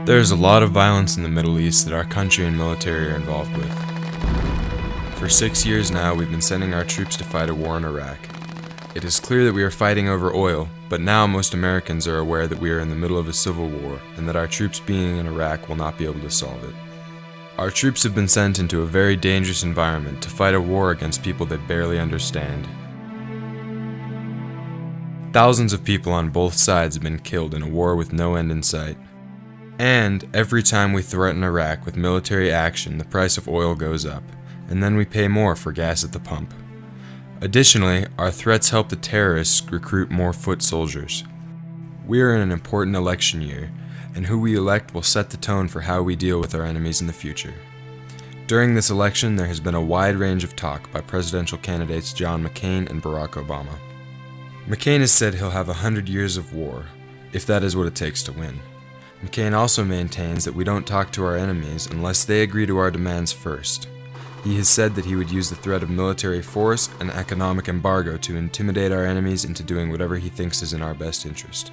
There is a lot of violence in the Middle East that our country and military are involved with. For 6 years now, we've been sending our troops to fight a war in Iraq. It is clear that we are fighting over oil, but now most Americans are aware that we are in the middle of a civil war and that our troops being in Iraq will not be able to solve it. Our troops have been sent into a very dangerous environment to fight a war against people they barely understand. Thousands of people on both sides have been killed in a war with no end in sight. And every time we threaten Iraq with military action, the price of oil goes up, and then we pay more for gas at the pump. Additionally, our threats help the terrorists recruit more foot soldiers. We are in an important election year, and who we elect will set the tone for how we deal with our enemies in the future. During this election, there has been a wide range of talk by presidential candidates John McCain and Barack Obama. McCain has said he'll have 100 years of war, if that is what it takes to win. McCain also maintains that we don't talk to our enemies unless they agree to our demands first. He has said that he would use the threat of military force and economic embargo to intimidate our enemies into doing whatever he thinks is in our best interest.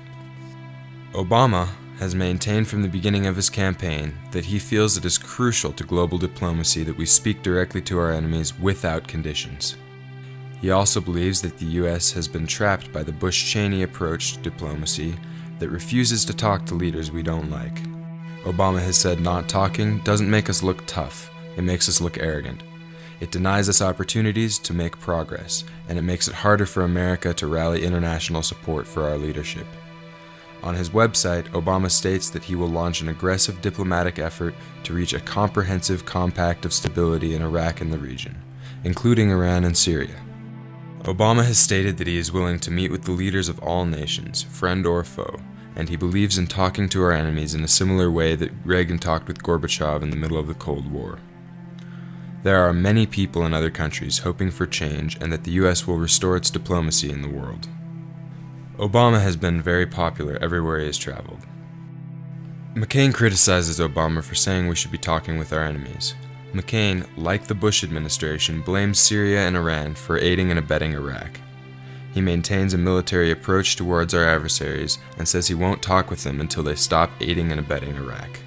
Obama has maintained from the beginning of his campaign that he feels it is crucial to global diplomacy that we speak directly to our enemies without conditions. He also believes that the U.S. has been trapped by the Bush-Cheney approach to diplomacy that refuses to talk to leaders we don't like. Obama has said not talking doesn't make us look tough, it makes us look arrogant. It denies us opportunities to make progress, and it makes it harder for America to rally international support for our leadership. On his website, Obama states that he will launch an aggressive diplomatic effort to reach a comprehensive compact of stability in Iraq and the region, including Iran and Syria. Obama has stated that he is willing to meet with the leaders of all nations, friend or foe, and he believes in talking to our enemies in a similar way that Reagan talked with Gorbachev in the middle of the Cold War. There are many people in other countries hoping for change and that the U.S. will restore its diplomacy in the world. Obama has been very popular everywhere he has traveled. McCain criticizes Obama for saying we should be talking with our enemies. McCain, like the Bush administration, blames Syria and Iran for aiding and abetting Iraq. He maintains a military approach towards our adversaries and says he won't talk with them until they stop aiding and abetting Iraq.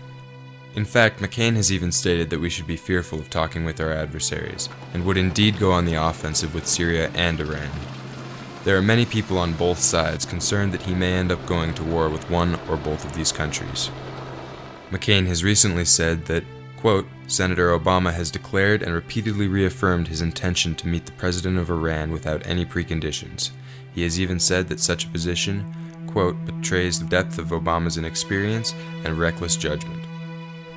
In fact, McCain has even stated that we should be fearful of talking with our adversaries, and would indeed go on the offensive with Syria and Iran. There are many people on both sides concerned that he may end up going to war with one or both of these countries. McCain has recently said that, quote, Senator Obama has declared and repeatedly reaffirmed his intention to meet the president of Iran without any preconditions. He has even said that such a position, quote, betrays the depth of Obama's inexperience and reckless judgment.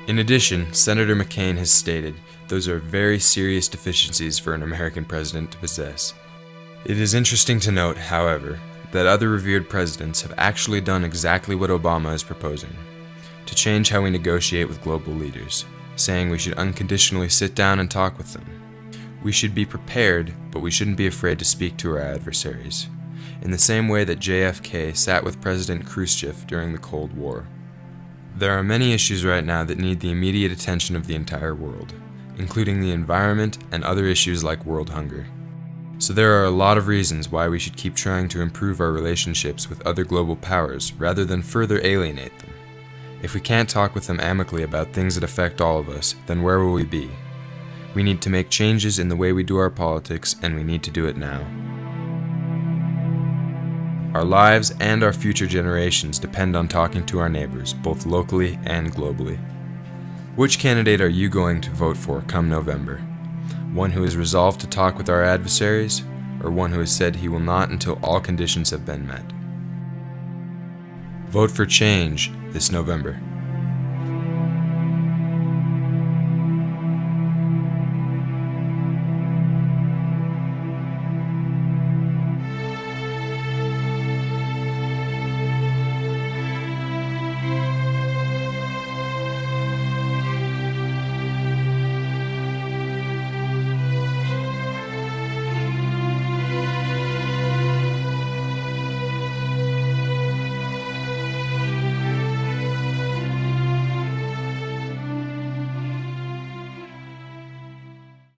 In addition, Senator McCain has stated those are very serious deficiencies for an American president to possess. It is interesting to note, however, that other revered presidents have actually done exactly what Obama is proposing, to change how we negotiate with global leaders, saying we should unconditionally sit down and talk with them. We should be prepared, but we shouldn't be afraid to speak to our adversaries, in the same way that JFK sat with President Khrushchev during the Cold War. There are many issues right now that need the immediate attention of the entire world, including the environment and other issues like world hunger. So there are a lot of reasons why we should keep trying to improve our relationships with other global powers rather than further alienate them. If we can't talk with them amicably about things that affect all of us, then where will we be? We need to make changes in the way we do our politics, and we need to do it now. Our lives and our future generations depend on talking to our neighbors, both locally and globally. Which candidate are you going to vote for come November? One who is resolved to talk with our adversaries, or one who has said he will not until all conditions have been met? Vote for change this November.